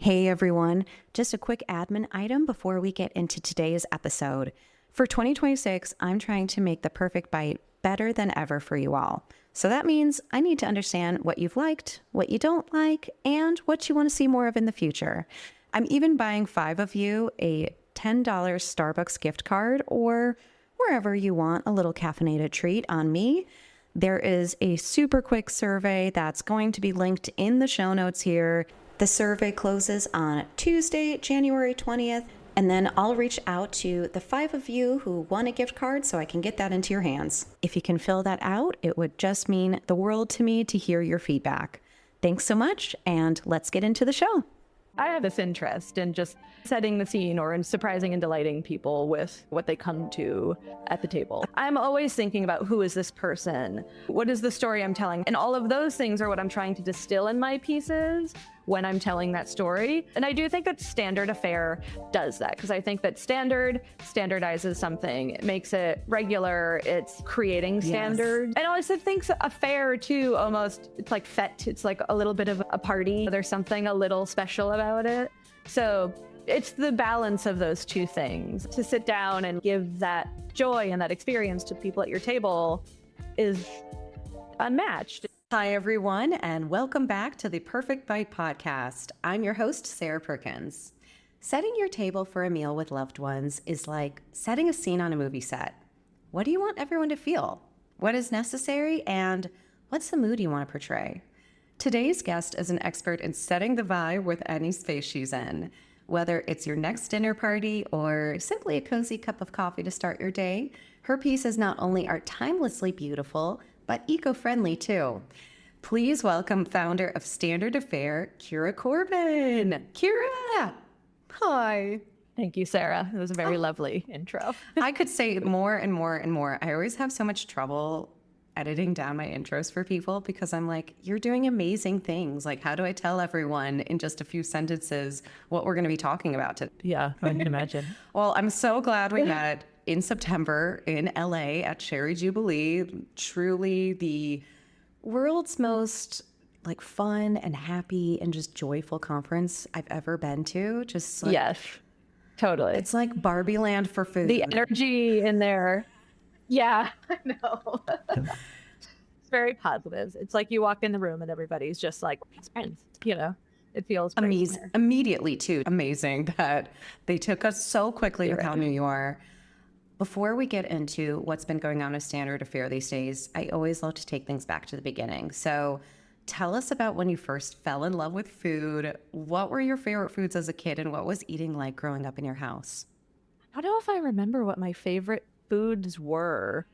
Hey everyone, just a quick admin item before we get into today's episode. For 2026, I'm trying to make the perfect bite better than ever for you all. So that means I need to understand what you've liked, what you don't like, and what you want to see more of in the future. I'm even buying 5 of you a $10 Starbucks gift card or wherever you want a little caffeinated treat on me. There is a super quick survey that's going to be linked in the show notes here. The survey closes on Tuesday, January 20th, and then I'll reach out to the 5 of you who won a gift card so I can get that into your hands. If you can fill that out, it would just mean the world to me to hear your feedback. Thanks so much, and let's get into the show. I have this interest in just setting the scene or in surprising and delighting people with what they come to at the table. I'm always thinking about who is this person? What is the story I'm telling? And all of those things are what I'm trying to distill in my pieces when I'm telling that story. And I do think that standard affair does that, because I think that standardizes something. It makes it regular. It's creating standards. And I also think affair too, almost, it's like fete. It's like a little bit of a party. There's something a little special about it. So it's the balance of those two things. To sit down and give that joy and that experience to people at your table is unmatched. Hi, everyone, and welcome back to the Perfect Bite podcast. I'm your host, Sarah Perkins. Setting your table for a meal with loved ones is like setting a scene on a movie set. What do you want everyone to feel? What is necessary? And what's the mood you want to portray? Today's guest is an expert in setting the vibe with any space she's in. Whether it's your next dinner party or simply a cozy cup of coffee to start your day, her pieces not only are timelessly beautiful, but eco-friendly too. Please welcome founder of Standard Affair, Kira Corbin. Kira! Hi. Thank you, Sarah. It was a very lovely intro. I could say more and more and more. I always have so much trouble editing down my intros for people because I'm like, you're doing amazing things. Like, how do I tell everyone in just a few sentences what we're going to be talking about today? Yeah, I can imagine. Well, I'm so glad we met in September in LA at Cherry Jubilee. Truly the world's most like fun and happy and just joyful conference I've ever been to. Just like, yes, totally. It's like Barbie land for food. The energy in there. Yeah, I know. It's very positive. It's like you walk in the room and everybody's just like friends, you know. It feels amazing. Immediately too. Amazing that they took us so quickly with how new you are. Before we get into what's been going on with Standard Affair these days, I always love to take things back to the beginning. So tell us about when you first fell in love with food. What were your favorite foods as a kid and what was eating like growing up in your house? I don't know if I remember what my favorite foods were.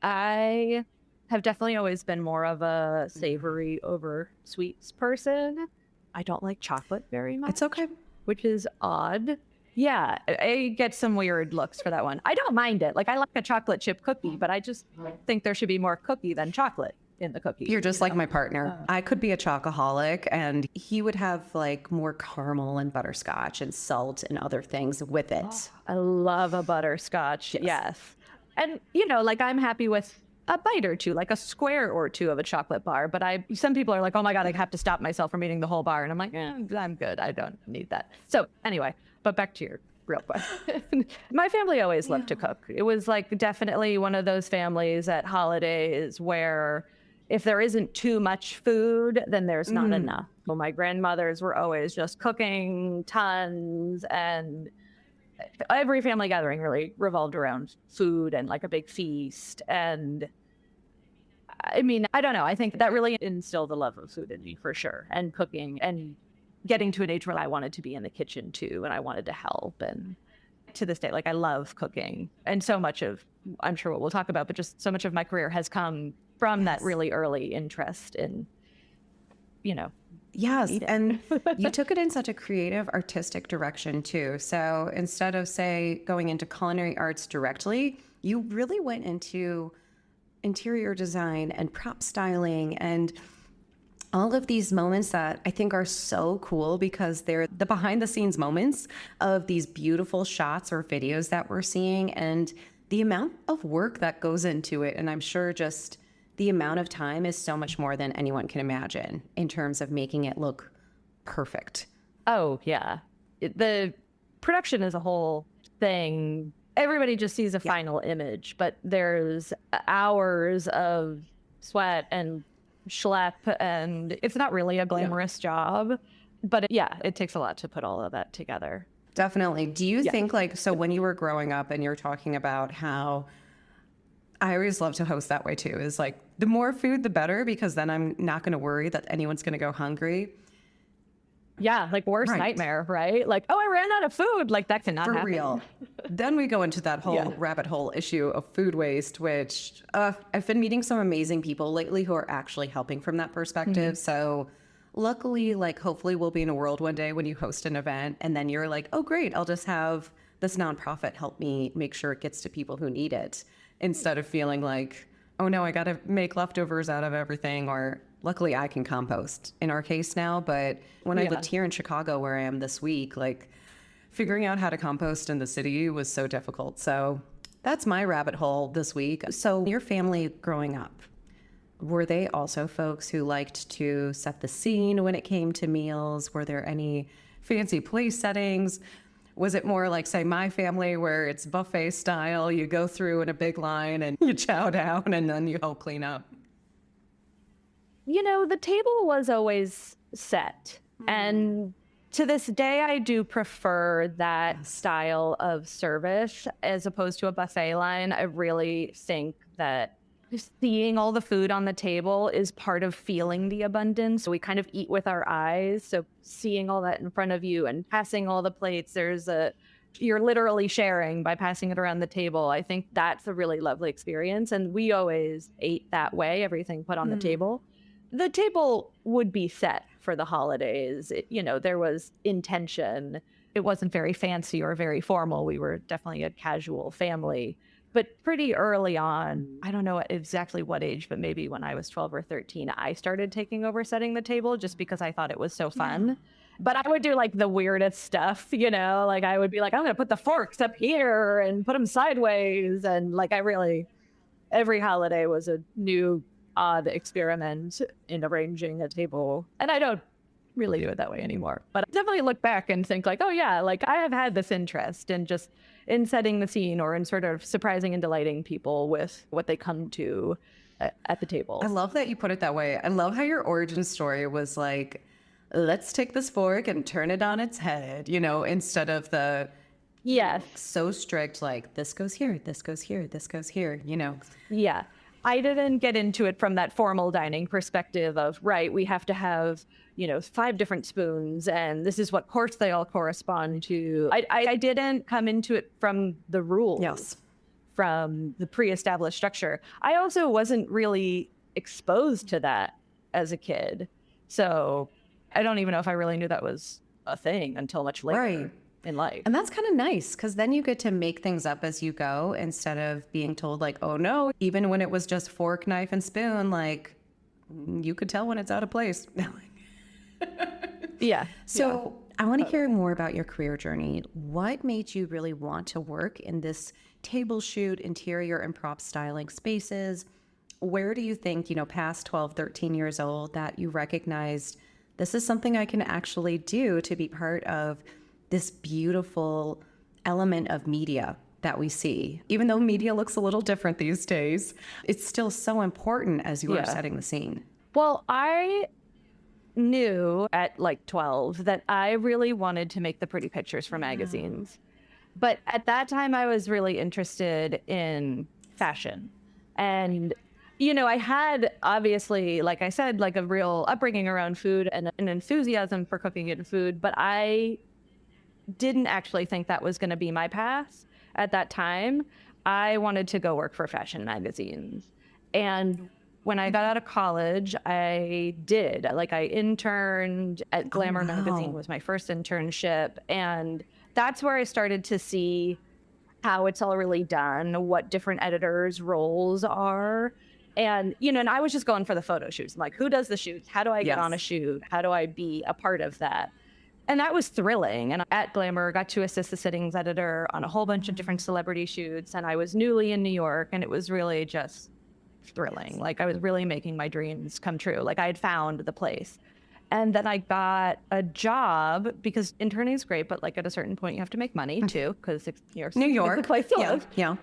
I have definitely always been more of a savory over sweets person. I don't like chocolate very much. It's okay. Which is odd. Yeah, I get some weird looks for that one. I don't mind it. Like, I like a chocolate chip cookie, but I just think there should be more cookie than chocolate in the cookie. You're just like my partner. I could be a chocoholic and he would have like more caramel and butterscotch and salt and other things with it. Oh, I love a butterscotch. Yes. And, you know, like I'm happy with a bite or two, like a square or two of a chocolate bar. But some people are like, oh my God, I have to stop myself from eating the whole bar. And I'm like, I'm good. I don't need that. So anyway, but back to your real question. My family always loved to cook. It was like definitely one of those families at holidays where if there isn't too much food, then there's not enough. Well, my grandmothers were always just cooking tons, and every family gathering really revolved around food and like a big feast. And I mean, I don't know. I think that really instilled the love of food in me for sure, and cooking and getting to an age where I wanted to be in the kitchen too, and I wanted to help. And to this day, like I love cooking. And so much of, I'm sure what we'll talk about, but just so much of my career has come from that really early interest in, you know. Yes, and you took it in such a creative, artistic direction too. So instead of, say, going into culinary arts directly, you really went into interior design and prop styling and all of these moments that I think are so cool because they're the behind the scenes moments of these beautiful shots or videos that we're seeing and the amount of work that goes into it. And I'm sure just the amount of time is so much more than anyone can imagine in terms of making it look perfect. Oh, yeah. The production is a whole thing. Everybody just sees a final image, but there's hours of sweat and schlep, and it's not really a glamorous job. But yeah, it takes a lot to put all of that together. Definitely. Do you Yeah. think like, so when you were growing up and you're talking about how I always love to host that way too, is like the more food, the better, because then I'm not going to worry that anyone's going to go hungry. Yeah, like worst Right. nightmare, right? Like, oh, I ran out of food. Like that cannot For happen. real. Then we go into that whole rabbit hole issue of food waste, which I've been meeting some amazing people lately who are actually helping from that perspective. So luckily, like hopefully we'll be in a world one day when you host an event and then you're like, oh, great, I'll just have this nonprofit help me make sure it gets to people who need it, instead of feeling like, oh no, I got to make leftovers out of everything. Or luckily I can compost in our case now. But when I lived here in Chicago, where I am this week, like figuring out how to compost in the city was so difficult. So that's my rabbit hole this week. So your family growing up, were they also folks who liked to set the scene when it came to meals? Were there any fancy place settings? Was it more like, say, my family, where it's buffet style, you go through in a big line and you chow down and then you help clean up? You know, the table was always set. And to this day, I do prefer that style of service as opposed to a buffet line. I really think that just seeing all the food on the table is part of feeling the abundance. We kind of eat with our eyes. So seeing all that in front of you and passing all the plates, you're literally sharing by passing it around the table. I think that's a really lovely experience. And we always ate that way, everything put on the table. The table would be set for the holidays. There was intention. It wasn't very fancy or very formal. We were definitely a casual family. But pretty early on, I don't know exactly what age, but maybe when I was 12 or 13, I started taking over setting the table just because I thought it was so fun. But I would do like the weirdest stuff, like I would be like, I'm going to put the forks up here and put them sideways. And like every holiday was a new odd experiment in arranging a table. And I don't really do it that way anymore. But I definitely look back and think like, oh yeah, like I have had this interest in just in setting the scene or in sort of surprising and delighting people with what they come to at the table. I love that you put it that way. I love how your origin story was like, let's take this fork and turn it on its head, instead of the so strict, like this goes here, this goes here, this goes here, Yeah. I didn't get into it from that formal dining perspective of, right, we have to have, 5 different spoons and this is what course they all correspond to. I didn't come into it from the rules, from the pre-established structure. I also wasn't really exposed to that as a kid. So I don't even know if I really knew that was a thing until much later in life. And that's kind of nice, because then you get to make things up as you go instead of being told like, oh no, even when it was just fork, knife, and spoon, like you could tell when it's out of place. So I want to hear more about your career journey. What made you really want to work in this table shoot, interior and prop styling spaces? Where do you think, past 12, 13 years old, that you recognized this is something I can actually do to be part of this beautiful element of media that we see? Even though media looks a little different these days, it's still so important as you are setting the scene. Well, I knew at like 12 that I really wanted to make the pretty pictures for magazines. But at that time, I was really interested in fashion. And, I had obviously, like I said, like a real upbringing around food and an enthusiasm for cooking and food, but I didn't actually think that was going to be my path at that time. I wanted to go work for fashion magazines. And when I got out of college, I did. Like I interned at Glamour magazine was my first internship. And that's where I started to see how it's all really done, what different editors' roles are. And, and I was just going for the photo shoots. I'm like, who does the shoots? How do I get on a shoot? How do I be a part of that? And that was thrilling. And at Glamour, got to assist the sittings editor on a whole bunch of different celebrity shoots. And I was newly in New York, and it was really just thrilling. Like I was really making my dreams come true. Like I had found the place. And then I got a job because interning is great, but like at a certain point you have to make money too, because New York is the place to live. Yeah.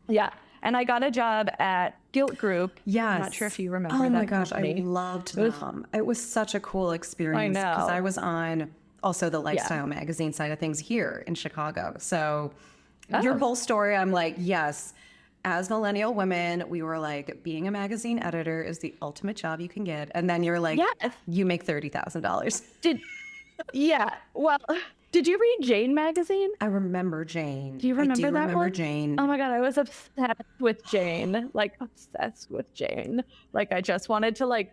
Yeah. And I got a job at Guilt Group. Yes. I'm not sure if you remember that. Oh my gosh, I company. loved them. It was such a cool experience because know. I was on also the lifestyle magazine side of things here in Chicago. So your whole story, I'm like, yes, as millennial women, we were like, being a magazine editor is the ultimate job you can get. And then you're like, you make $30,000. Well, did you read Jane magazine? I remember Jane. Do you remember that remember one? Jane. Oh my God, I was obsessed with Jane. Like obsessed with Jane. Like I just wanted to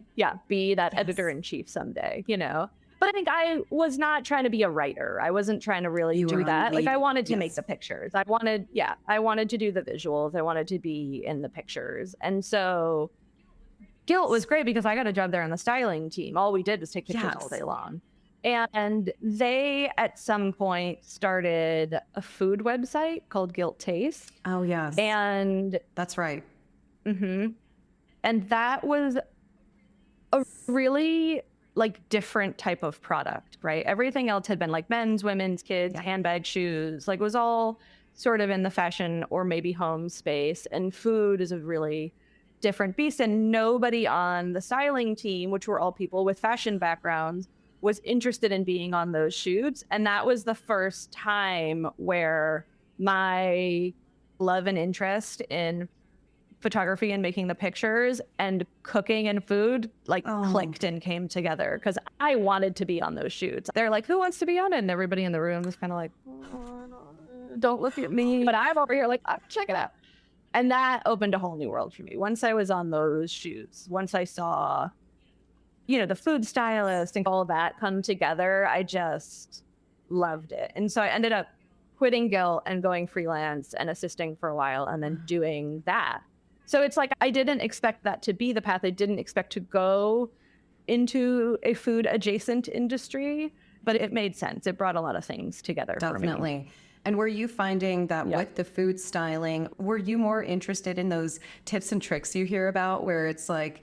be that editor-in-chief someday, you know? But I think I was not trying to be a writer. I wasn't trying to really do that. Like I wanted to make the pictures. I wanted to do the visuals. I wanted to be in the pictures. And so Guilt was great because I got a job there on the styling team. All we did was take pictures all day long. And they, at some point, started a food website called Guilt Taste. Oh, yes. And that's right. And that was a really different type of product, right? Everything else had been like men's, women's, kids, handbag, shoes, it was all sort of in the fashion or maybe home space. And food is a really different beast. And nobody on the styling team, which were all people with fashion backgrounds, was interested in being on those shoots. And that was the first time where my love and interest in photography and making the pictures and cooking and food clicked and came together because I wanted to be on those shoots. They're like, who wants to be on it? And everybody in the room was kind of like, don't look at me. But I'm over here like, check it out. And that opened a whole new world for me. Once I was on those shoots, once I saw, the food stylist and all that come together, I just loved it. And so I ended up quitting Guilt and going freelance and assisting for a while and then doing that. So it's like I didn't expect that to be the path. I didn't expect to go into a food adjacent industry, but it made sense. It brought a lot of things together for me. Definitely. And were you finding that with the food styling, were you more interested in those tips and tricks you hear about where it's like,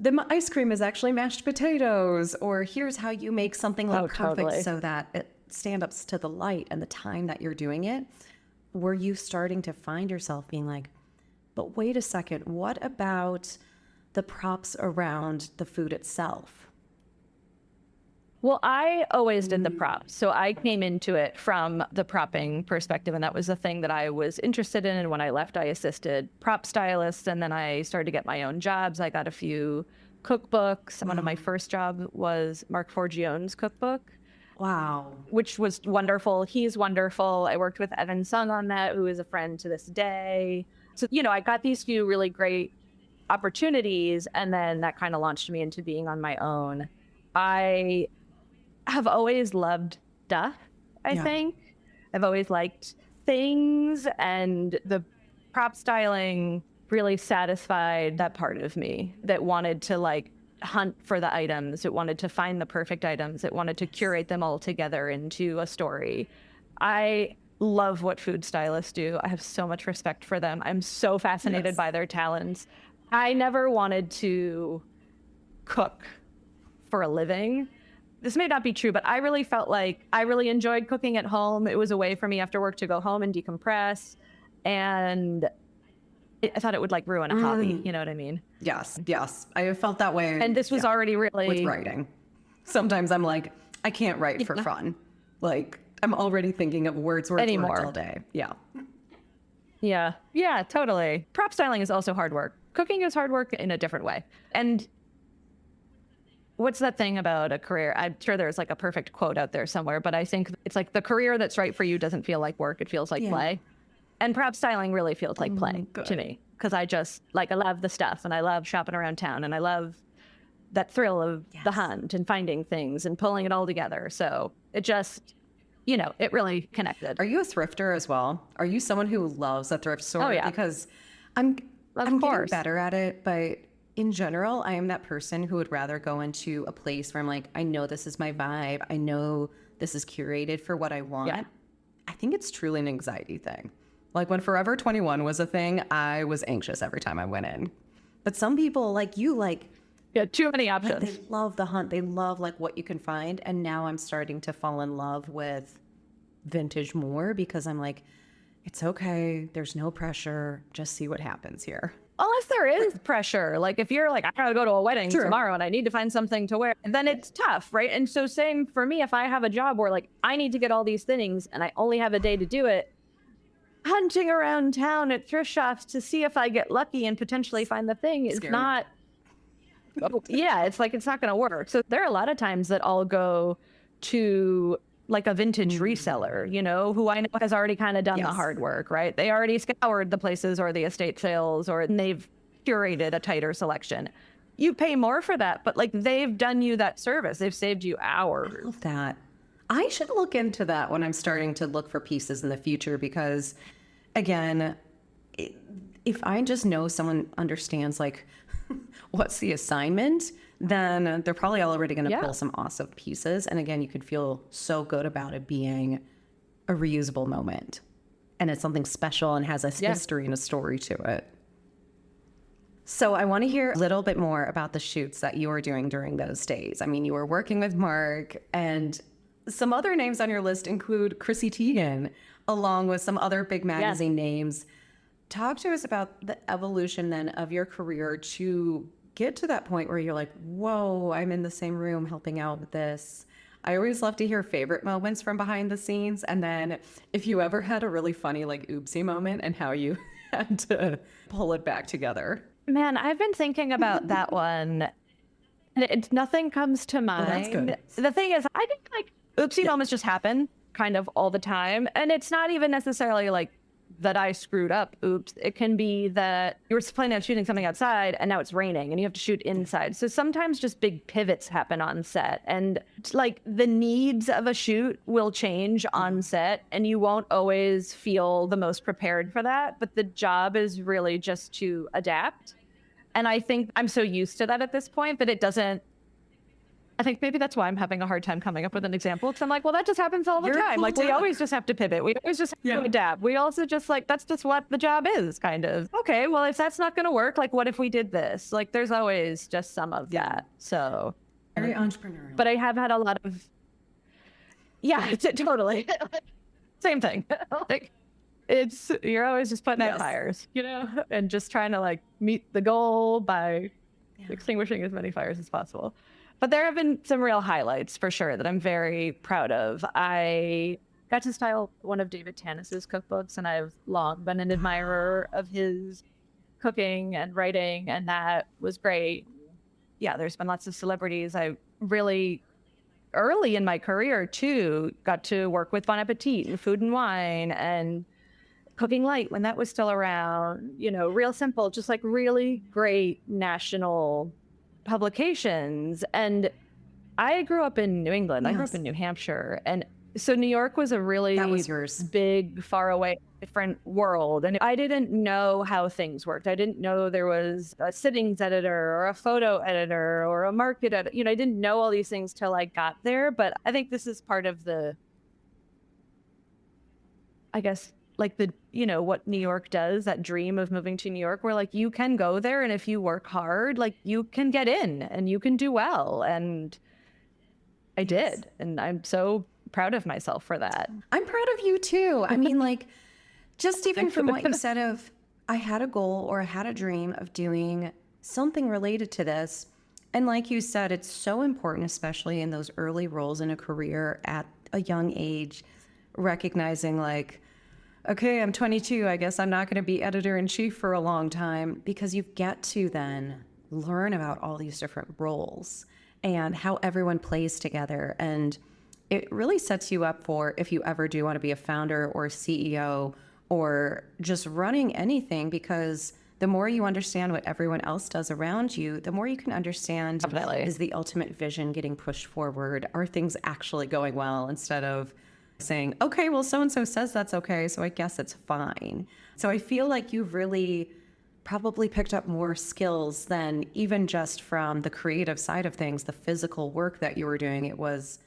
the ice cream is actually mashed potatoes, or here's how you make something look perfect so that it stand up to the light and the time that you're doing it? Were you starting to find yourself being like, but wait a second, what about the props around the food itself? Well, I always did the props. So I came into it from the propping perspective, and that was the thing that I was interested in. And when I left, I assisted prop stylists, and then I started to get my own jobs. I got a few cookbooks. One of my first jobs was Mark Forgione's cookbook. Wow. Which was wonderful. He's wonderful. I worked with Evan Sung on that, who is a friend to this day. So, I got these few really great opportunities, and then that kind of launched me into being on my own. I have always loved stuff, I think. I've always liked things, and the prop styling really satisfied that part of me that wanted to hunt for the items. It wanted to find the perfect items. It wanted to curate them all together into a story. I love what food stylists do. I have so much respect for them. I'm so fascinated by their talents. I never wanted to cook for a living. This may not be true, but I really felt like I really enjoyed cooking at home. It was a way for me after work to go home and decompress. And I thought it would ruin a hobby. You know what I mean? Yes. I have felt that way. And this was already really with writing. Sometimes I'm like, I can't write for fun. I'm already thinking of words anymore all day. Yeah, totally. Prop styling is also hard work. Cooking is hard work in a different way. And what's that thing about a career? I'm sure there's a perfect quote out there somewhere, but I think it's the career that's right for you doesn't feel like work. It feels like play. And prop styling really feels like play to me because I just I love the stuff and I love shopping around town and I love that thrill of the hunt and finding things and pulling it all together. So it just, it really connected. Are you a thrifter as well? Are you someone who loves a thrift store? Oh, yeah. Because I'm getting better at it, but in general, I am that person who would rather go into a place where I'm like, I know this is my vibe. I know this is curated for what I want. Yeah. I think it's truly an anxiety thing. When Forever 21 was a thing, I was anxious every time I went in. But some people like you, Yeah, too many Right, options. they love the hunt. They love like what you can find. And now I'm starting to fall in love with vintage more because I'm like, it's okay. There's no pressure. Just see what happens here. Unless there is pressure. Like if you're like, I gotta go to a wedding True. tomorrow and I need to find something to wear, then it's tough, right? And so same for me, if I have a job where like I need to get all these things and I only have a day to do it, hunting around town at thrift shops to see if I get lucky and potentially find the thing is Scary. not, yeah, it's like, it's not going to work. So there are a lot of times that I'll go to like a vintage reseller, you know, who I know has already kind of done the Yes. hard work, right? They already scoured the places or the estate sales, or they've curated a tighter selection. You pay more for that, but like they've done you that service. They've saved you hours. Love that. I should look into that when I'm starting to look for pieces in the future because, again, if I just know someone understands like what's the assignment, then they're probably already going to Yeah. pull some awesome pieces. And again, you could feel so good about it being a reusable moment. And it's something special and has a history and a story to it. So I want to hear a little bit more about the shoots that you were doing during those days. I mean, you were working with Mark, and some other names on your list include Chrissy Teigen, along with some other big magazine names. Talk to us about the evolution then of your career to get to that point where you're like, whoa, I'm in the same room helping out with this. I always love to hear favorite moments from behind the scenes. And then if you ever had a really funny, like, oopsie moment and how you had to pull it back together. Man, I've been thinking about that one. And nothing comes to mind. that's good. The thing is, I think like oopsie moments just happen kind of all the time. And it's not even necessarily like that I screwed up. Oops. It can be that you were planning on shooting something outside and now it's raining and you have to shoot inside. So sometimes just big pivots happen on set, and like the needs of a shoot will change on set, and you won't always feel the most prepared for that. But the job is really just to adapt. And I think I'm so used to that at this point that it doesn't, I think maybe that's why I'm having a hard time coming up with an example, because I'm like, well, that just happens all the You're a time. cool Like we duck. always just have to pivot. We always just have to adapt. We also just like, that's just what the job is, kind of. Okay, well, if that's not going to work, like what if we did this? Like there's always just some of that. So, Very entrepreneurial. but I have had a lot of, yeah, totally. Same thing. Like it's, you're always just putting out fires, you know, and just trying to like meet the goal by extinguishing as many fires as possible. But there have been some real highlights for sure that I'm very proud of. I got to style one of David Tanis's cookbooks, and I've long been an admirer of his cooking and writing, and that was great. Yeah, there's been lots of celebrities. I really, early in my career too, got to work with Bon Appetit and Food and Wine and Cooking Light when that was still around, you know, Real Simple, just like really great national publications. And I grew up in New England. I grew up in New Hampshire. And so New York was a really That was yours. big, far away, different world. And I didn't know how things worked. I didn't know there was a sittings editor or a photo editor or a market editor. You know, I didn't know all these things till I got there. But I think this is part of the, I guess, like the, you know, what New York does, that dream of moving to New York, where like you can go there and if you work hard, like you can get in and you can do well. And I did. And I'm so proud of myself for that. I'm proud of you too. I mean, like, just even from what you said of, I had a goal or I had a dream of doing something related to this. And like you said, it's so important, especially in those early roles in a career at a young age, recognizing like, okay, I'm 22. I guess I'm not going to be editor-in-chief for a long time, because you get to then learn about all these different roles and how everyone plays together. And it really sets you up for if you ever do want to be a founder or a CEO or just running anything, because the more you understand what everyone else does around you, the more you can understand, is the ultimate vision getting pushed forward? Are things actually going well, instead of saying, okay, well, so-and-so says that's okay, so I guess it's fine. So I feel like you've really probably picked up more skills than even just from the creative side of things, the physical work that you were doing. It was,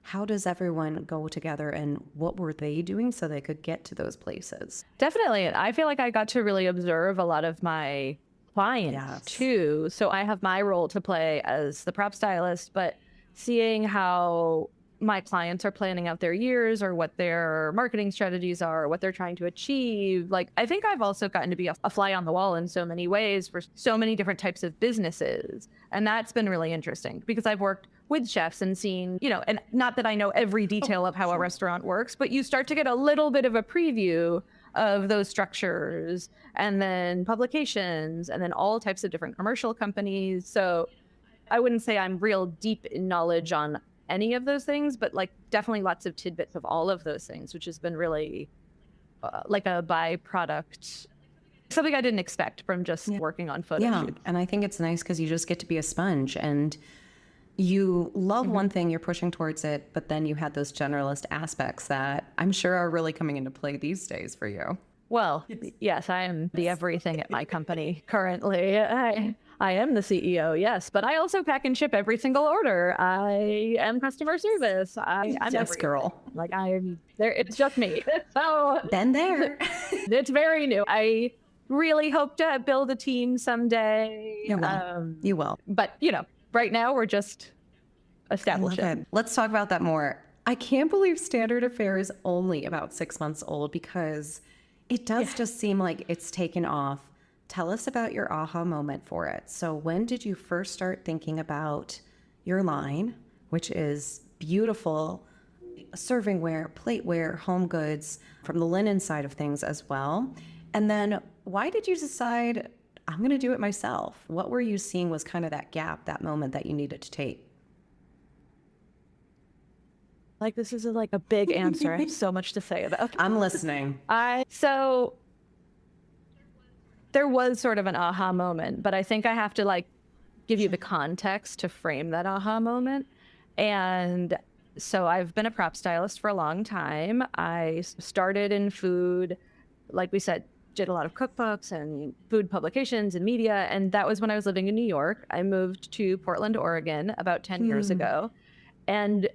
how does everyone go together and what were they doing so they could get to those places? Definitely. I feel like I got to really observe a lot of my clients too. So I have my role to play as the prop stylist, but seeing how my clients are planning out their years or what their marketing strategies are, what they're trying to achieve. Like, I think I've also gotten to be a fly on the wall in so many ways for so many different types of businesses. And that's been really interesting because I've worked with chefs and seen, and not that I know every detail of how a restaurant works, but you start to get a little bit of a preview of those structures and then publications and then all types of different commercial companies. So I wouldn't say I'm real deep in knowledge on any of those things, but like definitely lots of tidbits of all of those things, which has been really like a byproduct, something I didn't expect from just working on photo shoots. And I think it's nice because you just get to be a sponge and you love one thing, you're pushing towards it, but then you had those generalist aspects that I'm sure are really coming into play these days for you. Well, yes, I am the everything at my company currently. I am the CEO, yes, but I also pack and ship every single order. I am customer service. I'm yes, girl. Like I'm there. It's just me. So been there. It's very new. I really hope to build a team someday. You will. But right now we're just establishing. Let's talk about that more. I can't believe Standard Affair is only about 6 months old because it does just seem like it's taken off. Tell us about your aha moment for it. So when did you first start thinking about your line, which is beautiful servingware, plateware, home goods, from the linen side of things as well? And then why did you decide, I'm going to do it myself? What were you seeing was kind of that gap, that moment that you needed to take? Like, this is like a big answer. I have so much to say about. I'm listening. So there was sort of an aha moment, but I think I have to like give you the context to frame that aha moment. And so I've been a prop stylist for a long time. I started in food, like we said, did a lot of cookbooks and food publications and media. And that was when I was living in New York. I moved to Portland, Oregon about 10 years ago. And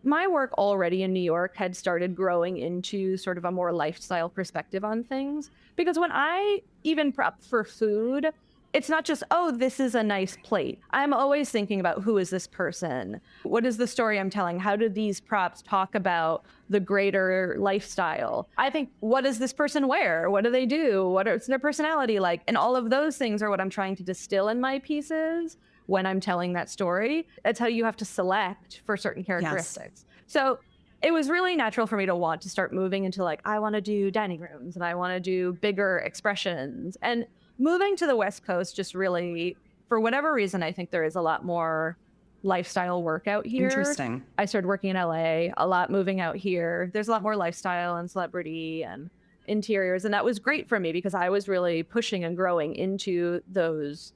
my work already in New York had started growing into sort of a more lifestyle perspective on things. Because when I even prep for food, it's not just, oh, this is a nice plate. I'm always thinking about, who is this person? What is the story I'm telling? How do these props talk about the greater lifestyle? I think, what does this person wear? What do they do? What is their personality like? And all of those things are what I'm trying to distill in my pieces when I'm telling that story. That's how you have to select for certain characteristics. Yes. So it was really natural for me to want to start moving into like, I want to do dining rooms and I want to do bigger expressions. And moving to the West Coast just really, for whatever reason, I think there is a lot more lifestyle work out here. Interesting. I started working in LA, a lot moving out here. There's a lot more lifestyle and celebrity and interiors. And that was great for me because I was really pushing and growing into those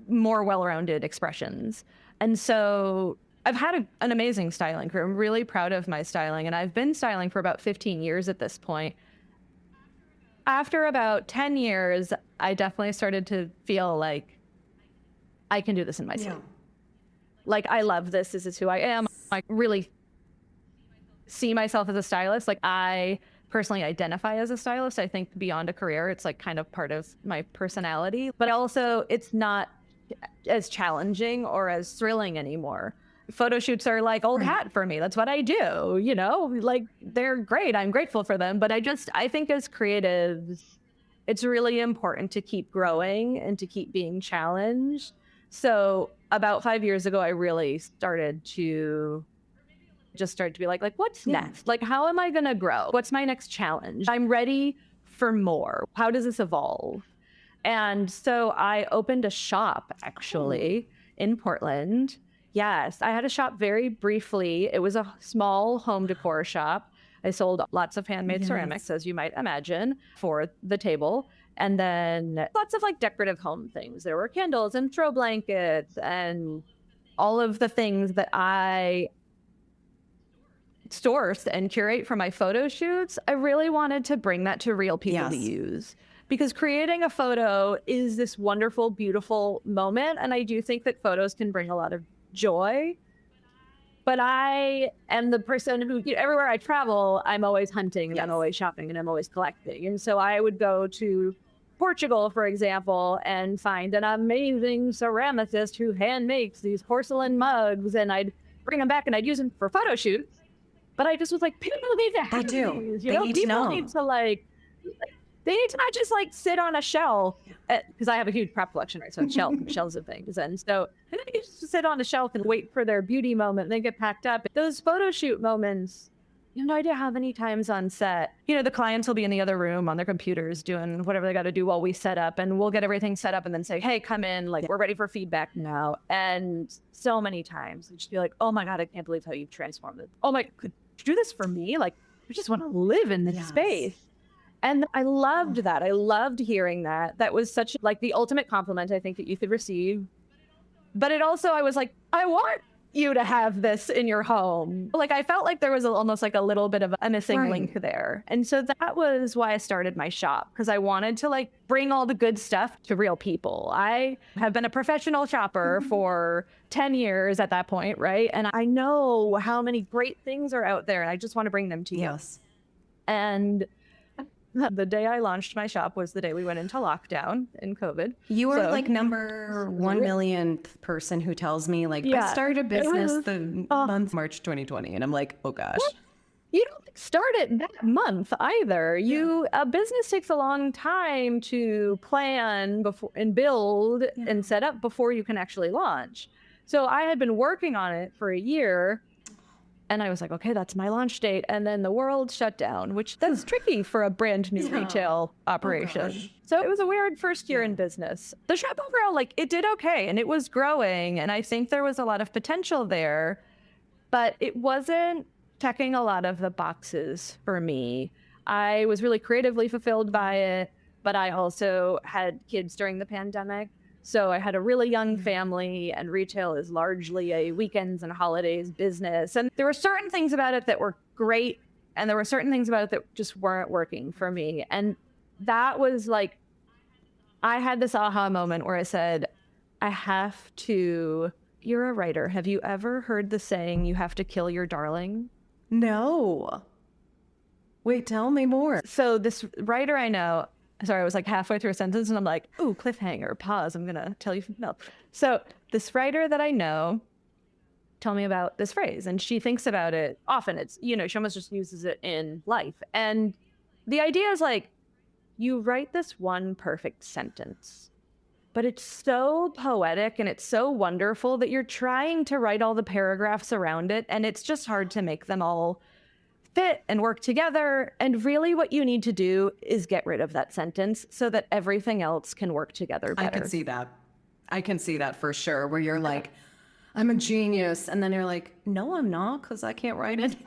more well-rounded expressions. And so I've had an amazing styling career. I'm really proud of my styling, and I've been styling for about 15 years at this point. After about 10 years, I definitely started to feel like I can do this in my sleep. Like, I love this. This is who I am. I really see myself as a stylist. Like, I personally identify as a stylist. I think beyond a career, it's like kind of part of my personality, but also it's not as challenging or as thrilling anymore. Photo shoots are like old hat for me. That's what I do, like they're great. I'm grateful for them. But I think as creatives, it's really important to keep growing and to keep being challenged. So about 5 years ago, I really started to be like, what's next? Like, how am I going to grow? What's my next challenge? I'm ready for more. How does this evolve? And so I opened a shop actually in Portland. Yes, I had a shop very briefly. It was a small home decor shop. I sold lots of handmade ceramics, as you might imagine, for the table. And then lots of like decorative home things. There were candles and throw blankets and all of the things that I source and curate for my photo shoots. I really wanted to bring that to real people to use, because creating a photo is this wonderful, beautiful moment. And I do think that photos can bring a lot of joy. But I am the person who, everywhere I travel, I'm always hunting and I'm always shopping and I'm always collecting. And so I would go to Portugal, for example, and find an amazing ceramicist who hand makes these porcelain mugs, and I'd bring them back and I'd use them for photo shoots. But I just was like, people need to have these, They need to people know. need to they need to not just sit on a shelf, because I have a huge prep collection, right? So shelves of things. And so they don't just sit on a shelf and wait for their beauty moment and they get packed up. Those photo shoot moments, you have no idea how many times on set, the clients will be in the other room on their computers doing whatever they got to do while we set up, and we'll get everything set up and then say, hey, come in, we're ready for feedback now. And so many times I just be like, oh my God, I can't believe how you've transformed it. Oh my, could you do this for me? I just want to live in this space. And I loved that. I loved hearing that. That was such the ultimate compliment I think that you could receive. But it also, I was like, I want you to have this in your home. I felt like there was almost a little bit of a missing link there. And so that was why I started my shop, because I wanted to bring all the good stuff to real people. I have been a professional shopper for 10 years at that point, right? And I know how many great things are out there, and I just want to bring them to you. Yes. And the day I launched my shop was the day we went into lockdown in COVID. You are number 1 millionth person who tells me I started a business the month March 2020, and I'm like, oh gosh. What? You don't start it that month either. A business takes a long time to plan before and build and set up before you can actually launch. So I had been working on it for a year. And I was like, okay, that's my launch date. And then the world shut down, which that's tricky for a brand new retail operation. So it was a weird first year in business. The shop overall, it did okay, and it was growing. And I think there was a lot of potential there, but it wasn't checking a lot of the boxes for me. I was really creatively fulfilled by it, but I also had kids during the pandemic. So I had a really young family, and retail is largely a weekends and holidays business. And there were certain things about it that were great, and there were certain things about it that just weren't working for me. And that was I had this aha moment where I said, you're a writer. Have you ever heard the saying, you have to kill your darling? No. Wait, tell me more. So this writer I know, sorry, I was halfway through a sentence and I'm like, ooh, cliffhanger, pause. I'm going to tell you something else. So this writer that I know told me about this phrase, and she thinks about it often. It's, she almost just uses it in life. And the idea is you write this one perfect sentence, but it's so poetic and it's so wonderful that you're trying to write all the paragraphs around it. And it's just hard to make them all fit and work together. And really what you need to do is get rid of that sentence so that everything else can work together better. I can see that for sure, where you're like, I'm a genius. And then you're like, no, I'm not, because I can't write anything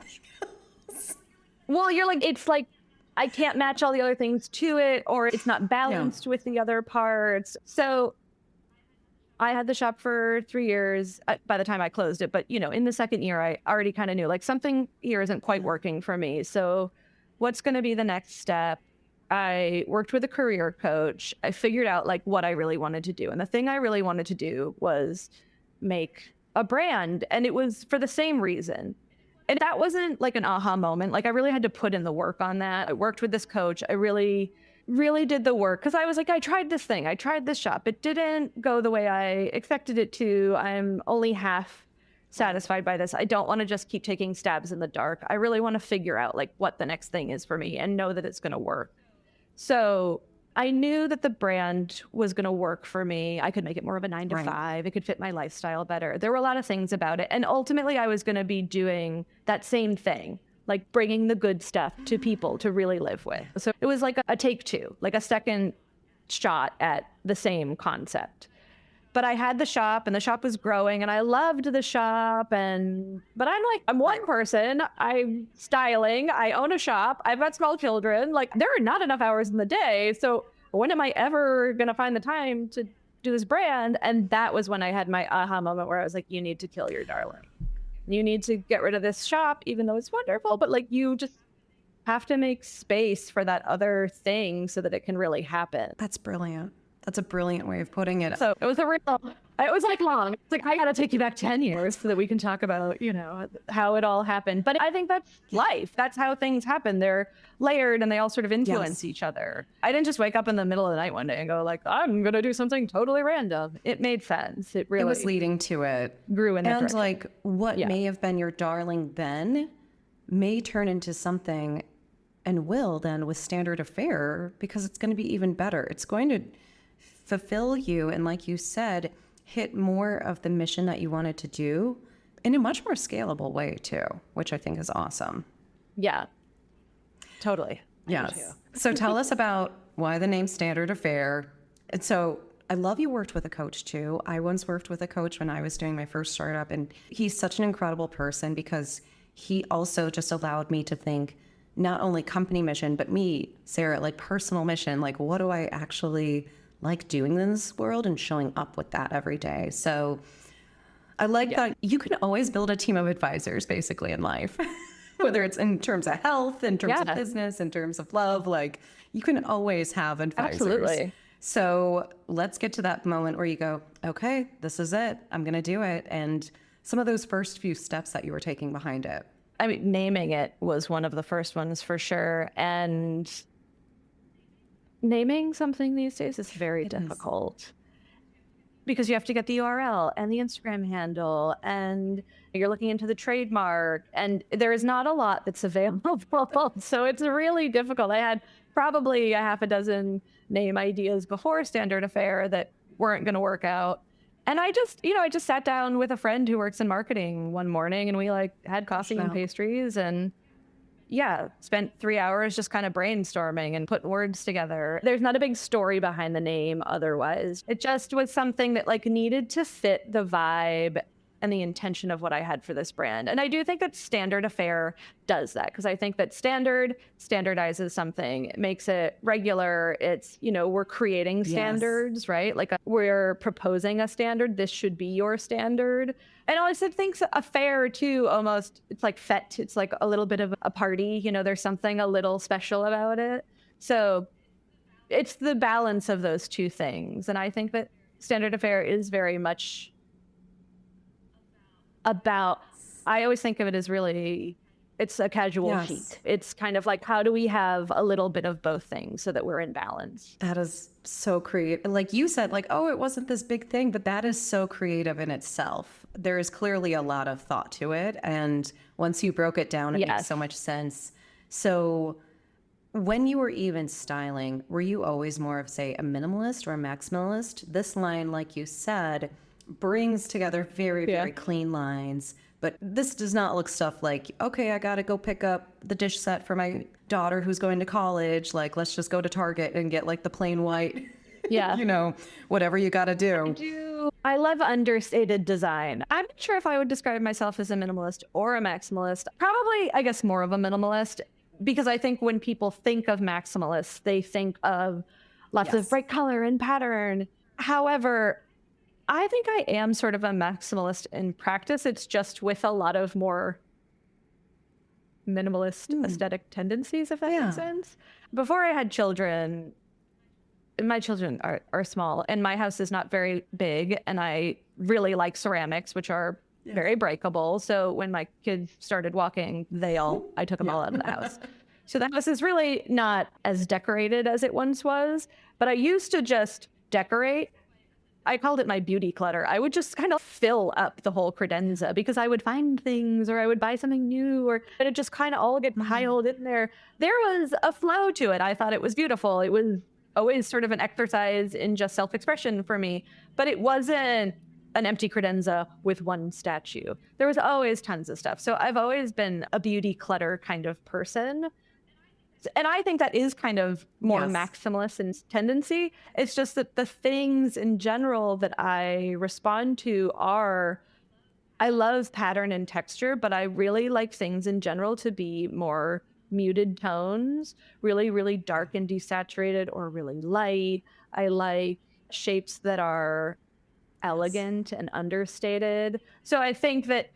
else. Well, you're it's I can't match all the other things to it, or it's not balanced with the other parts. So I had the shop for 3 years by the time I closed it. But, in the second year, I already kind of knew something here isn't quite working for me. So what's going to be the next step? I worked with a career coach. I figured out what I really wanted to do. And the thing I really wanted to do was make a brand. And it was for the same reason. And that wasn't an aha moment. I really had to put in the work on that. I worked with this coach. I really did the work, because I was I tried this thing. I tried this shop. It didn't go the way I expected it to. I'm only half satisfied by this. I don't want to just keep taking stabs in the dark. I really want to figure out what the next thing is for me and know that it's going to work. So I knew that the brand was going to work for me. I could make it more of a 9 to 5. It could fit my lifestyle better. There were a lot of things about it. And ultimately I was going to be doing that same thing, bringing the good stuff to people to really live with. So it was a take two, a second shot at the same concept. But I had the shop, and the shop was growing, and I loved the shop. But I'm one person. I'm styling. I own a shop. I've got small children. There are not enough hours in the day. So when am I ever going to find the time to do this brand? And that was when I had my aha moment where I was you need to kill your darling. You need to get rid of this shop, even though it's wonderful, but you just have to make space for that other thing so that it can really happen. That's brilliant. That's a brilliant way of putting it. So it was a real It was like long. It's like, I got to take you back 10 years so that we can talk about, how it all happened. But I think that's life. That's how things happen. They're layered and they all sort of influence each other. I didn't just wake up in the middle of the night one day and go like, I'm going to do something totally random. It made sense. It was leading to it. Grew in that And direction. like what may have been your darling then may turn into something, and will then, with Standard of Fare, because it's going to be even better. It's going to fulfill you. And like you said, hit more of the mission that you wanted to do in a much more scalable way too, which I think is awesome. Yeah, totally. Yes. So tell us about why the name Standard of Fare. And so I love you worked with a coach too. I once worked with a coach when I was doing my first startup, and he's such an incredible person because he also just allowed me to think not only company mission, but me, Sarah, like personal mission, like what do I actually like doing in this world and showing up with that every day. So I like that you can always build a team of advisors basically in life, whether it's in terms of health, in terms of business, in terms of love, like you can always have advisors. Absolutely. So let's get to that moment where you go, okay, this is it. I'm going to do it. And some of those first few steps that you were taking behind it. I mean, naming it was one of the first ones for sure. And naming something these days is very difficult because you have to get the URL and the Instagram handle and you're looking into the trademark and there is not a lot that's available. So it's really difficult. I had probably a half a dozen name ideas before Standard of Fare that weren't going to work out. And I just sat down with a friend who works in marketing one morning and we had coffee and pastries and spent 3 hours just kind of brainstorming and putting words together. There's not a big story behind the name otherwise. It just was something that needed to fit the vibe and the intention of what I had for this brand. And I do think that Standard of Fare does that because I think that standardizes something. It makes it regular. It's, we're creating standards, right? We're proposing a standard. This should be your standard. And I also think a fair too, almost, it's like fete. It's like a little bit of a party, there's something a little special about it. So it's the balance of those two things. And I think that Standard of Fare is very much about, I always think of it as really, it's a casual sheet. It's kind of like, how do we have a little bit of both things so that we're in balance? That is so creative. Like you said, it wasn't this big thing, but that is so creative in itself. There is clearly a lot of thought to it. And once you broke it down, it makes so much sense. So when you were even styling, were you always more of, say, a minimalist or a maximalist? This line, like you said, brings together very, very clean lines. But this does not look stuff like, okay, I got to go pick up the dish set for my daughter who's going to college. Let's just go to Target and get the plain white, whatever you got to do. I love understated design. I'm not sure if I would describe myself as a minimalist or a maximalist. Probably, I guess, more of a minimalist because I think when people think of maximalists, they think of lots of bright color and pattern. However, I think I am sort of a maximalist in practice. It's just with a lot of more minimalist aesthetic tendencies, if that makes sense. Before I had children, my children are small and my house is not very big and I really like ceramics, which are very breakable. So when my kids started walking, I took them all out of the house. So the house is really not as decorated as it once was, but I used to just decorate. I called it my beauty clutter. I would just kind of fill up the whole credenza because I would find things or I would buy something new and it just kind of all get piled in there. There was a flow to it. I thought it was beautiful. It was always sort of an exercise in just self-expression for me, but it wasn't an empty credenza with one statue. There was always tons of stuff. So I've always been a beauty clutter kind of person. And I think that is kind of more maximalist in tendency. It's just that the things in general that I respond to are, I love pattern and texture, but I really like things in general to be more muted tones, really, really dark and desaturated or really light. I like shapes that are elegant and understated. So I think that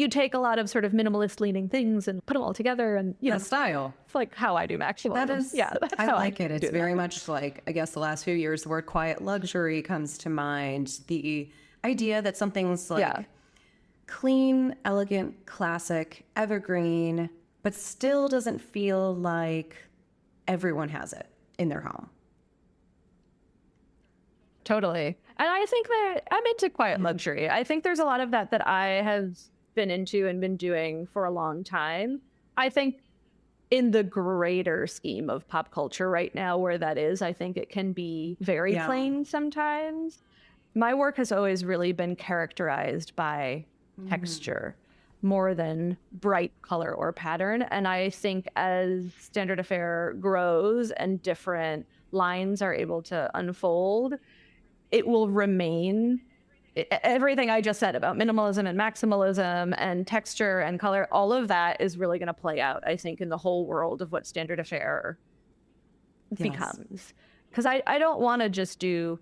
you take a lot of sort of minimalist leaning things and put them all together, and you know, style. it's like how I do maximalism. That is, yeah, that's I how like I it. It's do very that. much like, I guess the last few years, the word quiet luxury comes to mind. The idea that something's like Yeah. clean, elegant, classic, evergreen, but still doesn't feel like everyone has it in their home. Totally. And I think that I'm into quiet luxury. I think there's a lot of that I have been into and been doing for a long time. I think in the greater scheme of pop culture right now, where that is, I think it can be very plain sometimes. My work has always really been characterized by texture more than bright color or pattern. And I think as standard of fare grows and different lines are able to unfold, it will remain everything I just said about minimalism and maximalism and texture and color. All of that is really going to play out, I think, in the whole world of what standard of fare becomes. Because I don't want to just do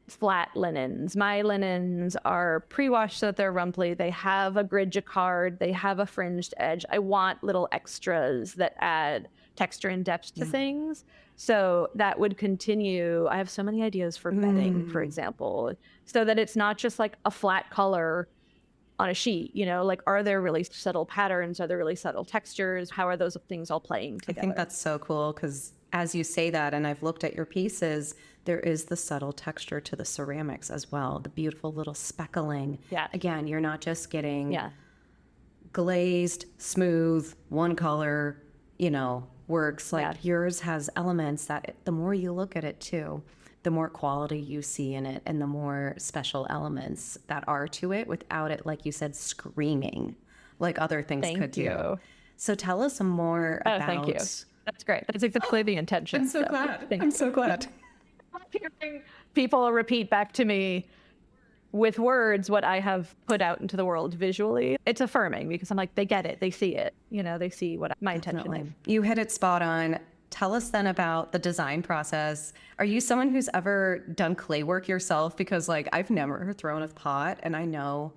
flat linens. My linens are pre-washed so that they're rumply. They have a grid jacquard. They have a fringed edge. I want little extras that add texture and depth to things. So that would continue. I have so many ideas for bedding, for example, so that it's not just like a flat color on a sheet, you know, like, are there really subtle patterns? Are there really subtle textures? How are those things all playing together? I think that's so cool because as you say that, and I've looked at your pieces, there is the subtle texture to the ceramics as well, the beautiful little speckling. Yeah. Again, you're not just getting glazed, smooth, one color, you know, works. Like yours has elements that the more you look at it too, the more quality you see in it and the more special elements that are to it without it, like you said, screaming like other things could do. So tell us some more about... Thank you. That's great. That's exactly the intention. I'm so glad. I'm so glad. Hearing people repeat back to me with words what I have put out into the world visually, it's affirming because I'm like, they get it. They see it. You know, they see what my intention is. You hit it spot on. Tell us then about the design process. Are you someone who's ever done clay work yourself? Because like I've never thrown a pot, and I know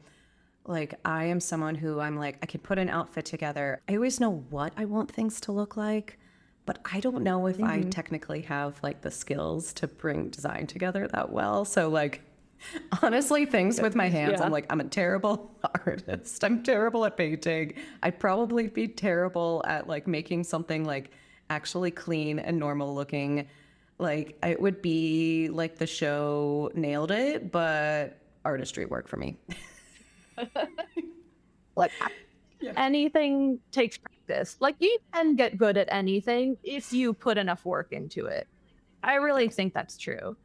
like I am someone who I'm like, I can put an outfit together. I always know what I want things to look like, but I don't know if I technically have like the skills to bring design together that well. So like, honestly, things with my hands, I'm like, I'm a terrible artist. I'm terrible at painting. I'd probably be terrible at like making something like actually clean and normal looking. Like it would be like the show Nailed It, but artistry work for me. Like anything takes practice. Like you can get good at anything if you put enough work into it. I really think that's true.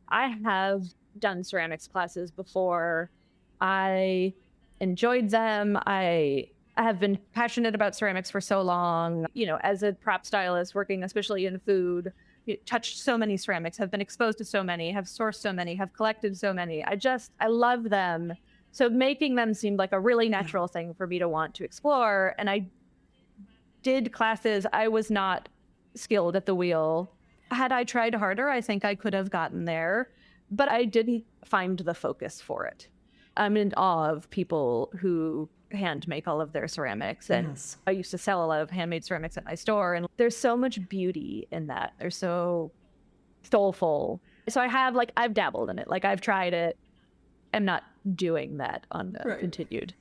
I have done ceramics classes before. I enjoyed them. I have been passionate about ceramics for so long. You know, as a prop stylist working especially in food, touched so many ceramics, have been exposed to so many, have sourced so many, have collected so many. I love them. So making them seemed like a really natural thing for me to want to explore. And I did classes. I was not skilled at the wheel. Had I tried harder, I think I could have gotten there, but I didn't find the focus for it. I'm in awe of people who hand make all of their ceramics. And I used to sell a lot of handmade ceramics at my store, and there's so much beauty in that. They're so soulful. So I've dabbled in it. Like I've tried it. I'm not doing that on a continued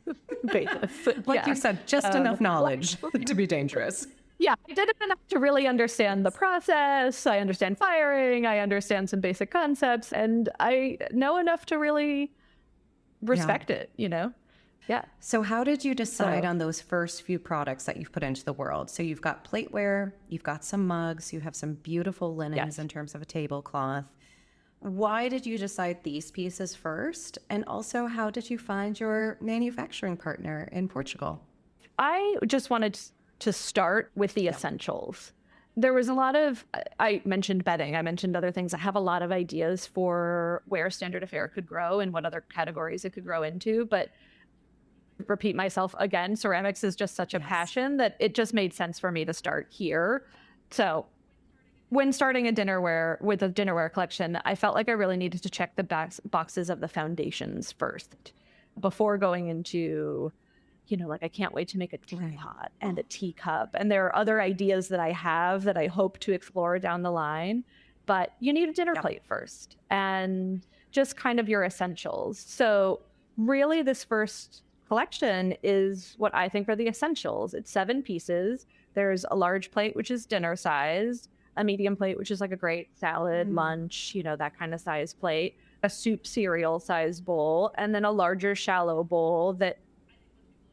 basis. Like you said, just enough knowledge to be dangerous. Yeah, I did enough to really understand the process. I understand firing. I understand some basic concepts, and I know enough to really respect it, you know? Yeah. So how did you decide on those first few products that you've put into the world? So you've got plateware, you've got some mugs, you have some beautiful linens in terms of a tablecloth. Why did you decide these pieces first? And also, how did you find your manufacturing partner in Portugal? I just wanted to start with the essentials. There was a lot of, I mentioned bedding, I mentioned other things. I have a lot of ideas for where standard of fare could grow and what other categories it could grow into, but repeat myself again, ceramics is just such a passion that it just made sense for me to start here. So when starting with a dinnerware collection, I felt like I really needed to check the boxes of the foundations first before going into, like I can't wait to make a teapot and a teacup. And there are other ideas that I have that I hope to explore down the line. But you need a dinner plate first and just kind of your essentials. So really this first collection is what I think are the essentials. It's 7 pieces. There's a large plate, which is dinner size, a medium plate, which is like a great salad, lunch, that kind of size plate, a soup cereal size bowl, and then a larger shallow bowl that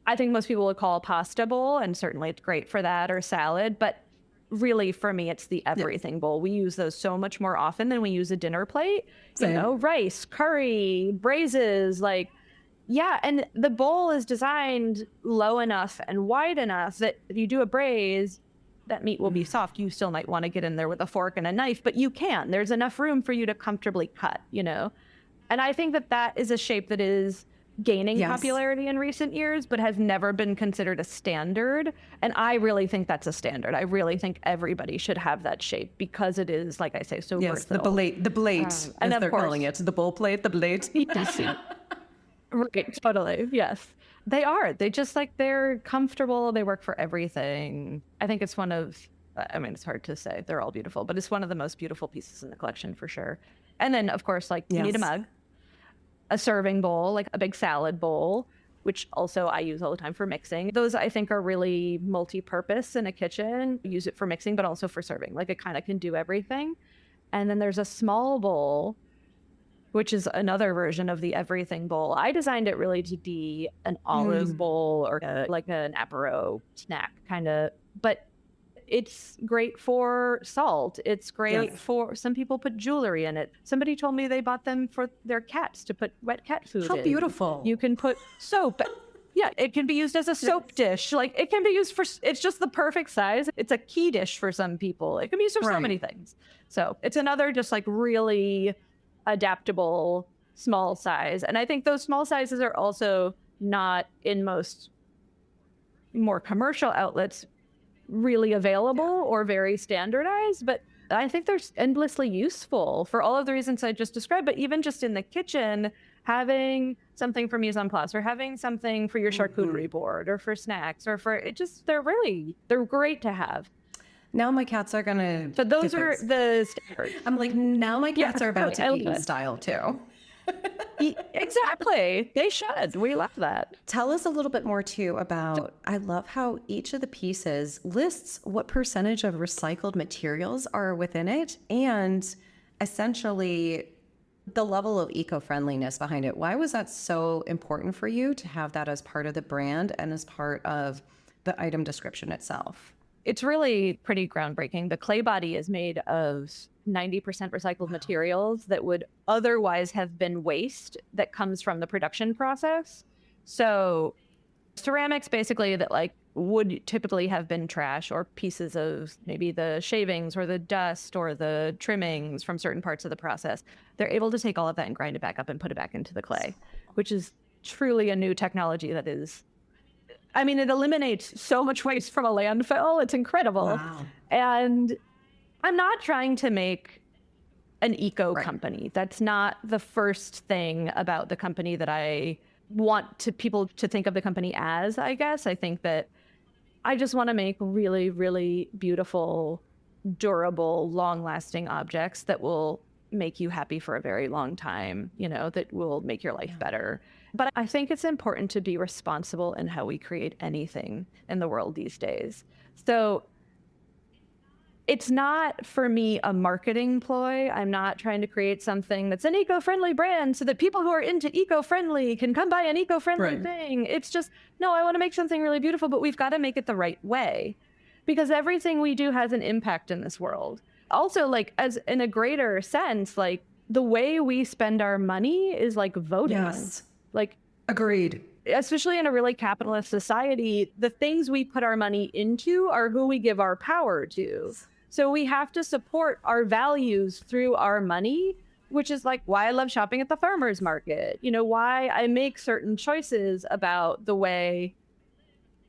I think most people would call a pasta bowl, and certainly it's great for that, or salad. But really, for me, it's the everything bowl. We use those so much more often than we use a dinner plate. Same. Rice, curry, braises, and the bowl is designed low enough and wide enough that if you do a braise, that meat will be soft. You still might want to get in there with a fork and a knife, but you can. There's enough room for you to comfortably cut, And I think that is a shape that is gaining popularity in recent years, but has never been considered a standard. And I really think that's a standard. I really think everybody should have that shape because it is, like I say, so versatile. The blade, as they're calling it. The bowl plate, the blade. Right, totally, yes. They are. They just they're comfortable. They work for everything. I think it's it's hard to say. They're all beautiful, but it's one of the most beautiful pieces in the collection for sure. And then, of course, you need a mug, a serving bowl, a big salad bowl, which also I use all the time for mixing. Those I think are really multi-purpose in a kitchen. Use it for mixing, but also for serving. It kind of can do everything. And then there's a small bowl, which is another version of the everything bowl. I designed it really to be an olive bowl or an apéro snack kind of, but it's great for salt. It's great for, some people put jewelry in it. Somebody told me they bought them for their cats to put wet cat food in. How beautiful. You can put soap. Yeah, it can be used as a soap dish. It can be used for, it's just the perfect size. It's a key dish for some people. It can be used for so many things. So it's another just really adaptable small size. And I think those small sizes are also not in most more commercial outlets really available or very standardized, but I think they're endlessly useful for all of the reasons I just described. But even just in the kitchen, having something for mise en place or having something for your charcuterie board or for snacks or for it, just they're great to have. Now my cats are gonna. So those are the standards. I'm now my cats are about to eat in style too. Exactly. They should. We love that. Tell us a little bit more too about, I love how each of the pieces lists what percentage of recycled materials are within it and essentially the level of eco-friendliness behind it. Why was that so important for you to have that as part of the brand and as part of the item description itself? It's really pretty groundbreaking. The clay body is made of 90% recycled materials that would otherwise have been waste that comes from the production process. So ceramics basically that would typically have been trash or pieces of maybe the shavings or the dust or the trimmings from certain parts of the process. They're able to take all of that and grind it back up and put it back into the clay, which is truly a new technology that is, it eliminates so much waste from a landfill. It's incredible. Wow. And I'm not trying to make an eco company. That's not the first thing about the company that I want people to think of the company as, I guess. I think that I just want to make really, really beautiful, durable, long-lasting objects that will make you happy for a very long time, that will make your life better. But I think it's important to be responsible in how we create anything in the world these days. So it's not, for me, a marketing ploy. I'm not trying to create something that's an eco-friendly brand so that people who are into eco-friendly can come buy an eco-friendly thing. It's just, no, I want to make something really beautiful, but we've got to make it the right way because everything we do has an impact in this world. Also, as in a greater sense, the way we spend our money is voting. Yes. Agreed. Especially in a really capitalist society, the things we put our money into are who we give our power to. So we have to support our values through our money, which is why I love shopping at the farmer's market. Why I make certain choices about the way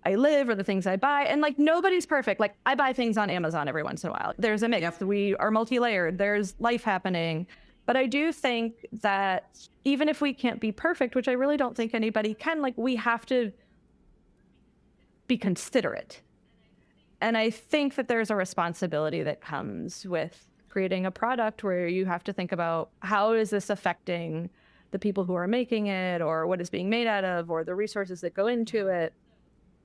I live or the things I buy. And nobody's perfect. I buy things on Amazon every once in a while. There's a mix. Yep. We are multi-layered. There's life happening. But I do think that even if we can't be perfect, which I really don't think anybody can, we have to be considerate. And I think that there's a responsibility that comes with creating a product where you have to think about how is this affecting the people who are making it, or what it's being made out of, or the resources that go into it.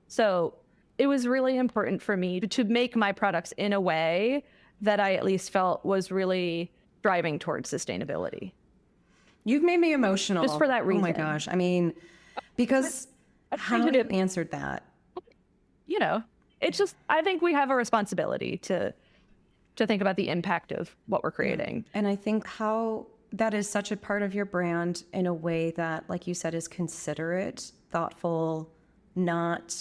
So it was really important for me to make my products in a way that I at least felt was really driving towards sustainability. You've made me emotional. Just for that reason. Oh my gosh. I mean, because how you answered that. You know, it's just, I think we have a responsibility to think about the impact of what we're creating. And I think how that is such a part of your brand in a way that, like you said, is considerate, thoughtful, not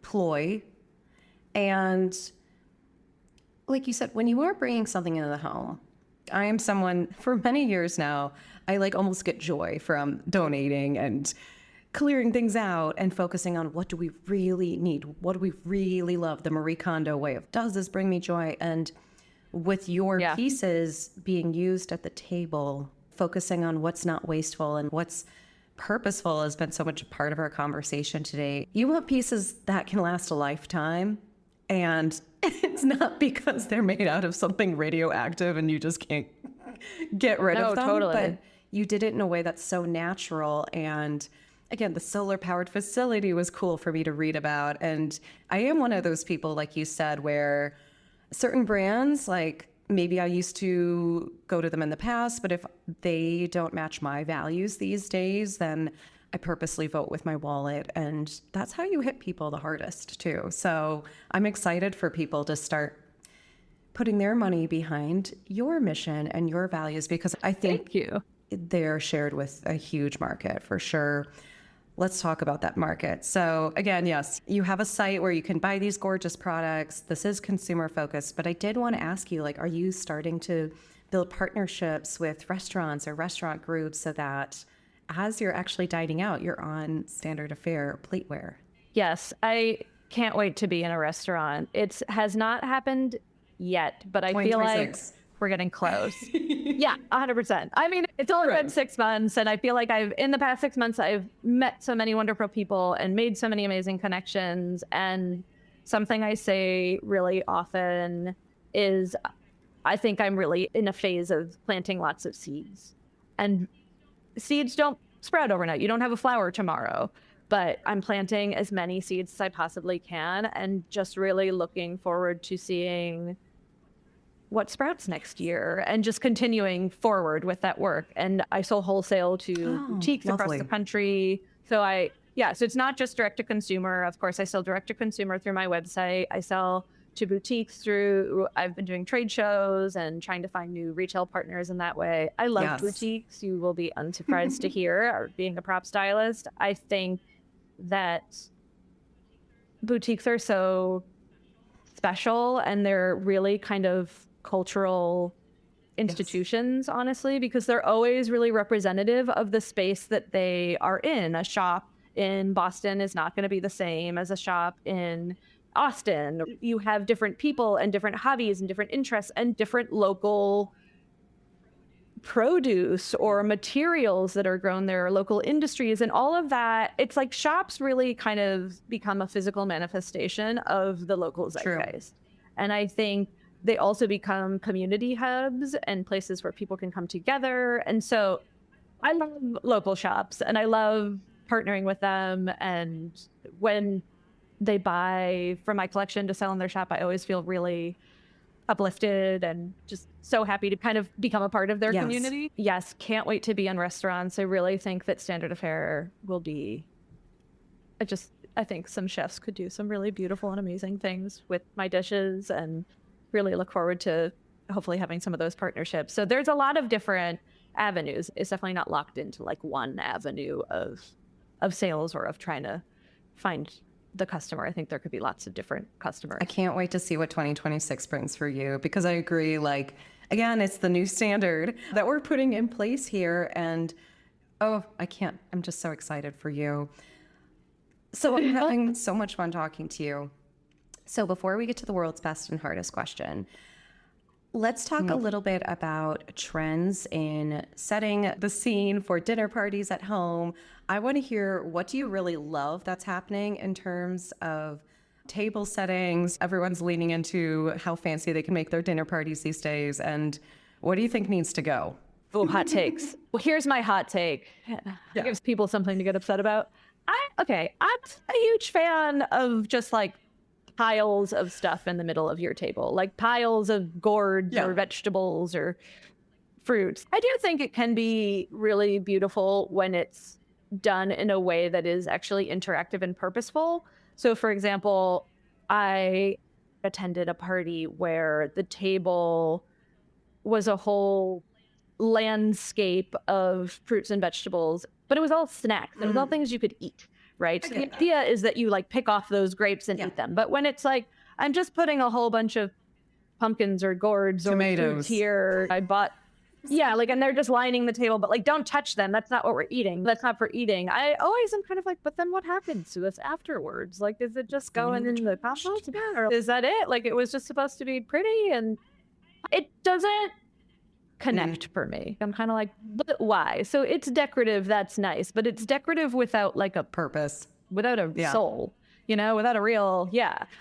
ploy. And like you said, when you are bringing something into the home, I am someone for many years now, I like almost get joy from donating and clearing things out and focusing on what do we really need? What do we really love? The Marie Kondo way of, does this bring me joy? And with your pieces being used at the table, focusing on what's not wasteful and what's purposeful has been so much a part of our conversation today. You want pieces that can last a lifetime, and it's not because they're made out of something radioactive and you just can't get rid of them. Totally. But you did it in a way that's so natural. And again, the solar powered facility was cool for me to read about. And I am one of those people, like you said, where certain brands, like maybe I used to go to them in the past, but if they don't match my values these days, then I purposely vote with my wallet. And that's how you hit people the hardest too. So I'm excited for people to start putting their money behind your mission and your values, because I think they're shared with a huge market for sure. Let's talk about that market. So again, yes, you have a site where you can buy these gorgeous products. This is consumer focused, but I did want to ask you, like, are you starting to build partnerships with restaurants or restaurant groups so that as you're actually dining out, you're on standard of fare plateware? Yes, I can't wait to be in a restaurant. It has not happened yet, but I feel like we're getting close. Yeah, 100%. I mean, it's only been 6 months, and I feel like in the past 6 months, I've met so many wonderful people and made so many amazing connections. And something I say really often is I think I'm really in a phase of planting lots of seeds. And seeds don't sprout overnight. You don't have a flower tomorrow. But I'm planting as many seeds as I possibly can, and just really looking forward to seeing what sprouts next year and just continuing forward with that work. And I sell wholesale to boutiques across the country. So so it's not just direct to consumer. Of course, I sell direct to consumer through my website. I sell to boutiques I've been doing trade shows and trying to find new retail partners in that way. I love boutiques. You will be unsurprised to hear, being a prop stylist. I think that boutiques are so special, and they're really kind of cultural institutions, honestly, because they're always really representative of the space that they are in. A shop in Boston is not going to be the same as a shop in Austin. You have different people and different hobbies and different interests and different local produce or materials that are grown there, local industries, and all of that. It's like shops really kind of become a physical manifestation of the local zeitgeist. And I think they also become community hubs and places where people can come together. And so I love local shops, and I love partnering with them. And when they buy from my collection to sell in their shop, I always feel really uplifted and just so happy to kind of become a part of their community. Yes, can't wait to be in restaurants. I really think that standard of fare will be, I think some chefs could do some really beautiful and amazing things with my dishes, and really look forward to hopefully having some of those partnerships. So there's a lot of different avenues. It's definitely not locked into like one avenue of sales or of trying to find the customer. I think there could be lots of different customers. I can't wait to see what 2026 brings for you, because I agree, like, again, it's the new standard that we're putting in place here. And I'm just so excited for you. So I'm having so much fun talking to you. So before we get to the world's best and hardest question, let's talk a little bit about trends in setting the scene for dinner parties at home. I want to hear, what do you really love that's happening in terms of table settings. Everyone's leaning into how fancy they can make their dinner parties these days. And what do you think needs to go? Oh, hot takes. Well, here's my hot take. It gives people something to get upset about. I'm a huge fan of just like piles of stuff in the middle of your table, like piles of gourds or vegetables or fruits. I do think it can be really beautiful when it's done in a way that is actually interactive and purposeful. So, for example, I attended a party where the table was a whole landscape of fruits and vegetables, but it was all snacks. It was all things you could eat, right? So the idea is that you like pick off those grapes and eat them. But when it's like, I'm just putting a whole bunch of pumpkins or gourds Tomatoes or fruits here, I bought, and they're just lining the table, but like, don't touch them. That's not what we're eating. That's not for eating. I always am kind of like, but then what happens to us afterwards? Like, is it just going in the compost? Or is that it? Like, it was just supposed to be pretty, and it doesn't connect for me. I'm kind of like, but why? So it's decorative, that's nice, but it's decorative without like a Purpose. without a soul, without a real,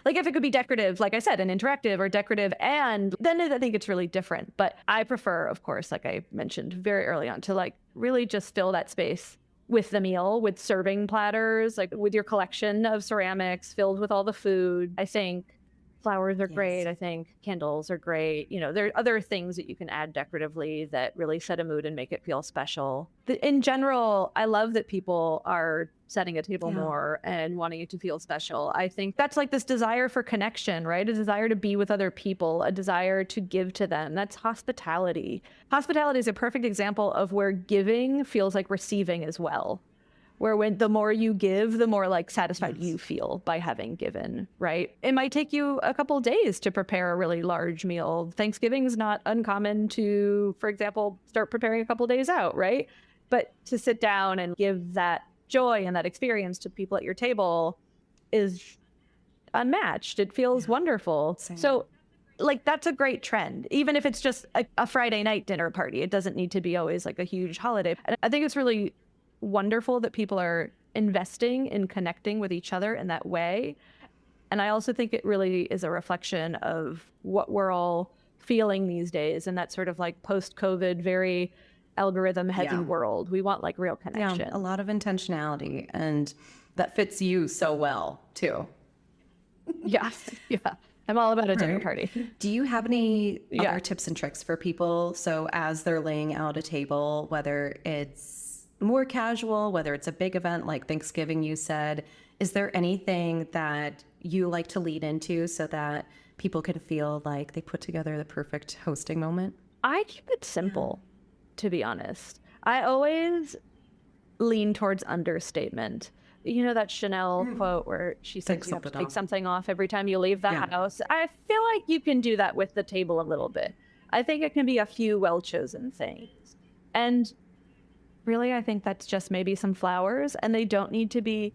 like if it could be decorative, like I said, and interactive or decorative, and then I think it's really different. But I prefer, of course, like I mentioned very early on, to like really just fill that space with the meal, with serving platters, like with your collection of ceramics filled with all the food. I think flowers are great. I think candles are great. There are other things that you can add decoratively that really set a mood and make it feel special. In general, I love that people are setting a table more and wanting it to feel special. I think that's like this desire for connection, right? A desire to be with other people, a desire to give to them. That's hospitality. Hospitality is a perfect example of where giving feels like receiving as well. Where when the more you give, the more like satisfied you feel by having given, right? It might take you a couple days to prepare a really large meal. Thanksgiving is not uncommon to, for example, start preparing a couple days out, right? But to sit down and give that joy and that experience to people at your table is unmatched. It feels wonderful. Same. So like, that's a great trend. Even if it's just a Friday night dinner party, it doesn't need to be always like a huge holiday. And I think it's really wonderful that people are investing in connecting with each other in that way. And I also think it really is a reflection of what we're all feeling these days in that sort of like post-COVID, very algorithm heavy world. We want like real connection. Yeah, a lot of intentionality, and that fits you so well too. Yeah. I'm all about a dinner party. Do you have any other tips and tricks for people? So as they're laying out a table, whether it's more casual, whether it's a big event like Thanksgiving, you said, is there anything that you like to lead into so that people can feel like they put together the perfect hosting moment? I keep it simple, to be honest. I always lean towards understatement. You know that Chanel quote where she said you have to take something off every time you leave the house? I feel like you can do that with the table a little bit. I think it can be a few well-chosen things. And really, I think that's just maybe some flowers, and they don't need to be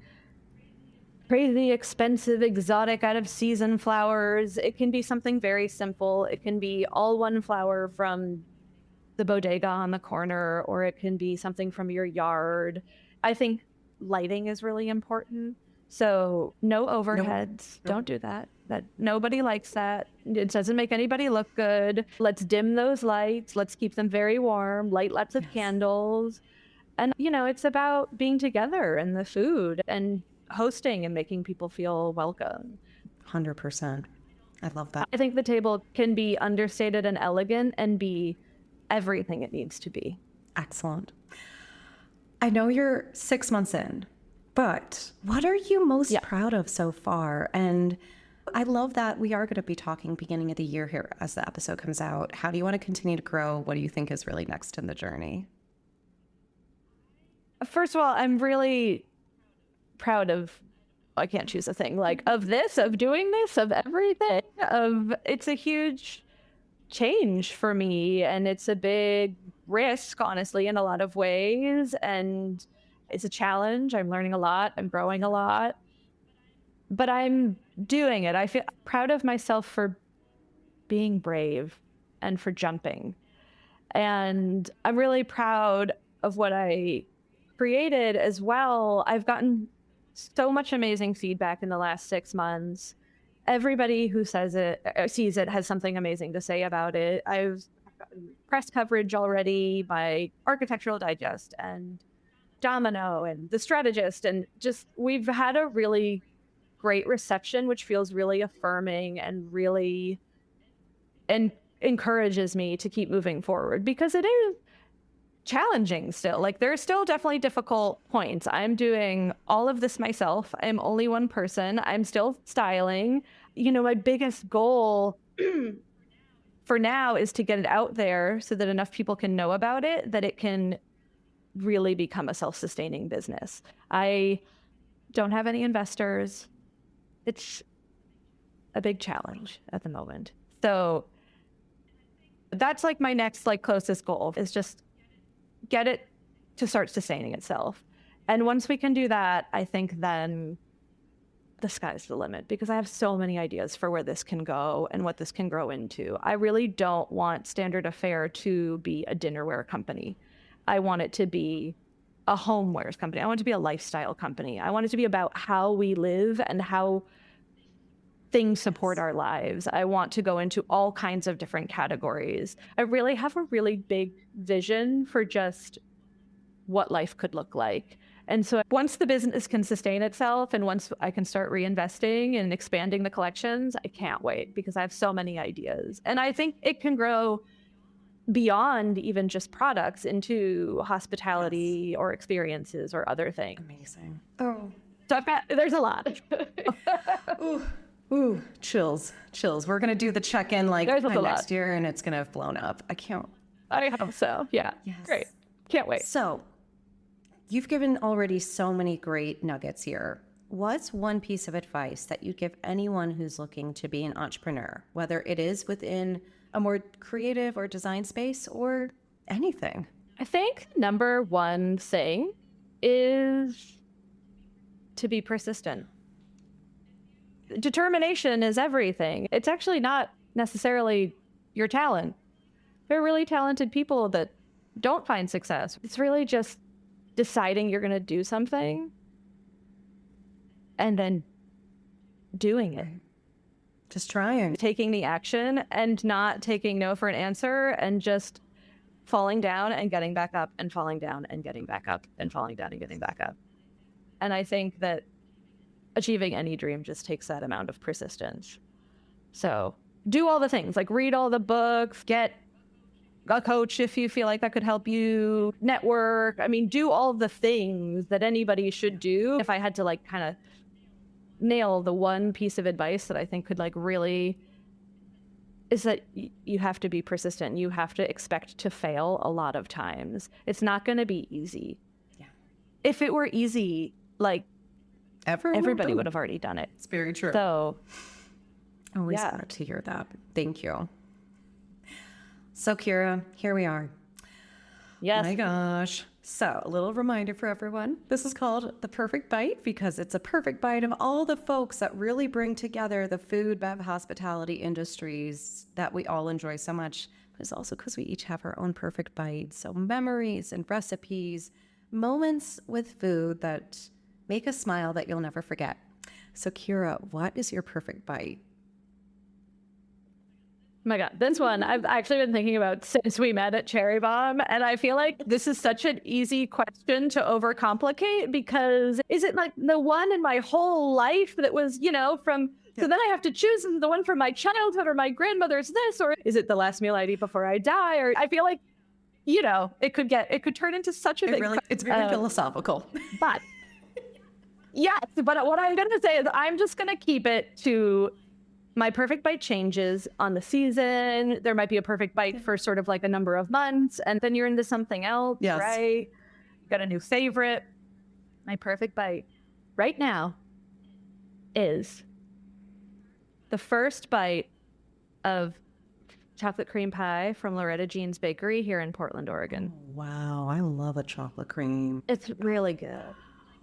crazy expensive, exotic, out of season flowers. It can be something very simple. It can be all one flower from the bodega on the corner, or it can be something from your yard. I think lighting is really important. So no overheads. Don't do that. That nobody likes that. It doesn't make anybody look good. Let's dim those lights. Let's keep them very warm. Light lots of candles. And, it's about being together and the food and hosting and making people feel welcome. 100%. I love that. I think the table can be understated and elegant and be everything it needs to be. Excellent. I know you're 6 months in, but what are you most proud of so far? And I love that we are going to be talking beginning of the year here as the episode comes out. How do you want to continue to grow? What do you think is really next in the journey? First of all, I'm really proud of, I can't choose a thing, like of this, of doing this, of everything, it's a huge change for me. And it's a big risk, honestly, in a lot of ways. And it's a challenge. I'm learning a lot. I'm growing a lot. But I'm doing it. I feel proud of myself for being brave and for jumping. And I'm really proud of what I created as well. I've gotten so much amazing feedback in the last 6 months. everybody who says it, sees it, has something amazing to say about it. I've gotten press coverage already by Architectural Digest and Domino and The Strategist, and just we've had a really great reception, which feels really affirming and really encourages me to keep moving forward, because it is challenging still. Like, there are still definitely difficult points. I'm doing all of this myself. I'm only one person. I'm still styling. You know, my biggest goal for now is to get it out there so that enough people can know about it, that it can really become a self-sustaining business. I don't have any investors. It's a big challenge at the moment. So that's like my next like closest goal, is just get it to start sustaining itself. And once we can do that, I think then the sky's the limit, because I have so many ideas for where this can go and what this can grow into. I really don't want Standard of Fare to be a dinnerware company. I want it to be a homewares company. I want it to be a lifestyle company. I want it to be about how we live and how things support our lives. I want to go into all kinds of different categories. I really have a really big vision for just what life could look like. And so once the business can sustain itself and once I can start reinvesting and expanding the collections, I can't wait, because I have so many ideas. And I think it can grow beyond even just products into hospitality or experiences or other things. Amazing. Oh. So there's a lot. Ooh, chills. We're going to do the check-in like There's a lot. next year, and it's going to have flown up. I hope so. Yeah. Yes. Great. Can't wait. So you've given already so many great nuggets here. What's one piece of advice that you'd give anyone who's looking to be an entrepreneur, whether it is within a more creative or design space or anything? I think number one thing is to be persistent. Determination is everything. It's actually not necessarily your talent. There are really talented people that don't find success. It's really just deciding you're going to do something and then doing it. Just trying. Taking the action and not taking no for an answer, and just falling down and getting back up and falling down and getting back up and falling down and getting back up. And I think that achieving any dream just takes that amount of persistence. So do all the things, like read all the books, get a coach if you feel like that could help you, network. I mean, do all the things that anybody should do. If I had to like kind of nail the one piece of advice that I think could like really, is that you have to be persistent. You have to expect to fail a lot of times. It's not going to be easy. Yeah. If it were easy, like everybody would have already done it. It's very true. So always glad to hear that. Thank you. So Kira, here we are. Yes. My gosh. So a little reminder for everyone. This is called The Perfect Bite because it's a perfect bite of all the folks that really bring together the food, bev, hospitality industries that we all enjoy so much. But it's also because we each have our own perfect bite. So memories and recipes, moments with food that make us smile that you'll never forget. So Kira, what is your perfect bite? Oh my God, this one I've actually been thinking about since we met at Cherry Bomb. And I feel like this is such an easy question to overcomplicate, because is it like the one in my whole life that was, you know, from, so then I have to choose the one from my childhood or my grandmother's this, or is it the last meal I'd eat before I die? Or I feel like, you know, it could turn into such a big question. It's very philosophical. But yes, but what I'm going to say is I'm just going to keep it to my perfect bite changes on the season. There might be a perfect bite for sort of like a number of months, and then you're into something else, yes. Right? Got a new favorite. My perfect bite right now is the first bite of chocolate cream pie from Loretta Jean's Bakery here in Portland, Oregon. Oh, wow, I love a chocolate cream. It's really good.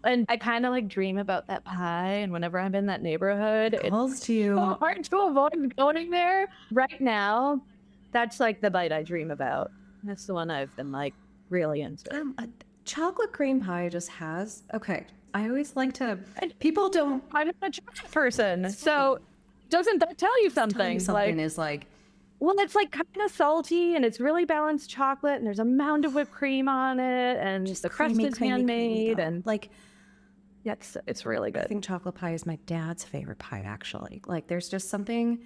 And I kind of like dream about that pie. And whenever I'm in that neighborhood, It calls to you. so hard to avoid going there. Right now, that's like the bite I dream about. That's the one I've been like really into. Chocolate cream pie just has, okay, I always like to, people don't. I'm a chocolate person. So Doesn't that tell you Telling something? you something is like, Well, it's like kind of salty and it's really balanced chocolate and there's a mound of whipped cream on it and just the crust is handmade and like, yeah, it's really I good. think chocolate pie is my dad's favorite pie, actually. Like, there's just something,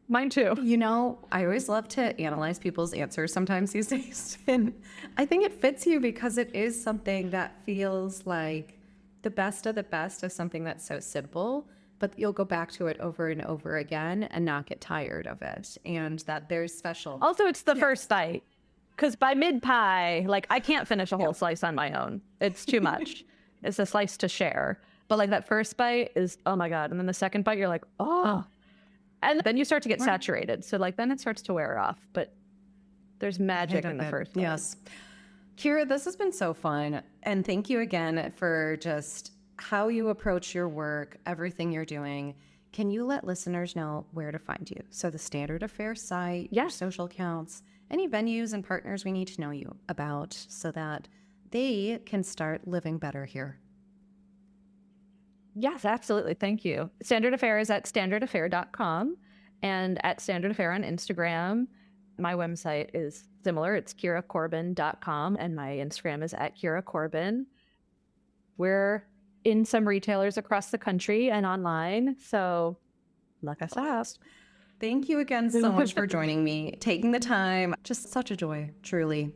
Mine too. you know, I always love to analyze people's answers sometimes these days. And I think it fits you because it is something that feels like the best of the best of something that's so simple, but you'll go back to it over and over again and not get tired of it. And that there's special. Also, it's the first bite because by mid pie, like I can't finish a whole slice on my own. It's too much. It's a slice to share. But like that first bite is, oh my God. And then the second bite, you're like, oh. And then you start to get saturated. So like then it starts to wear off. But there's magic in the first bite. Yes. Kira, this has been so fun. And thank you again for just how you approach your work, everything you're doing. Can you let listeners know where to find you? So the Standard Affairs site, your social accounts, any venues and partners we need to know you about so that they can start living better here. Yes, absolutely. Thank you. Standard Affair is at standardaffair.com and at Standard Affair on Instagram. My website is similar. It's kiracorbin.com and my Instagram is at Kira Corbin. We're in some retailers across the country and online, so look us up. Thank you again so much for joining me, taking the time. Just such a joy, truly.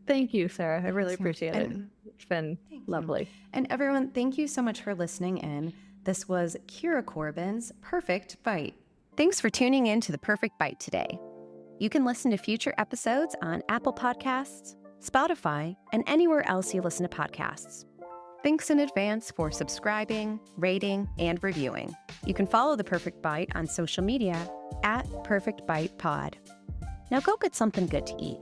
Thank you, Sarah. I really appreciate it. It's been lovely. And everyone, thank you so much for listening in. This was Kira Corbin's Perfect Bite. Thanks for tuning in to The Perfect Bite today. You can listen to future episodes on Apple Podcasts, Spotify, and anywhere else you listen to podcasts. Thanks in advance for subscribing, rating, and reviewing. You can follow The Perfect Bite on social media at Perfect Bite Pod. Now go get something good to eat.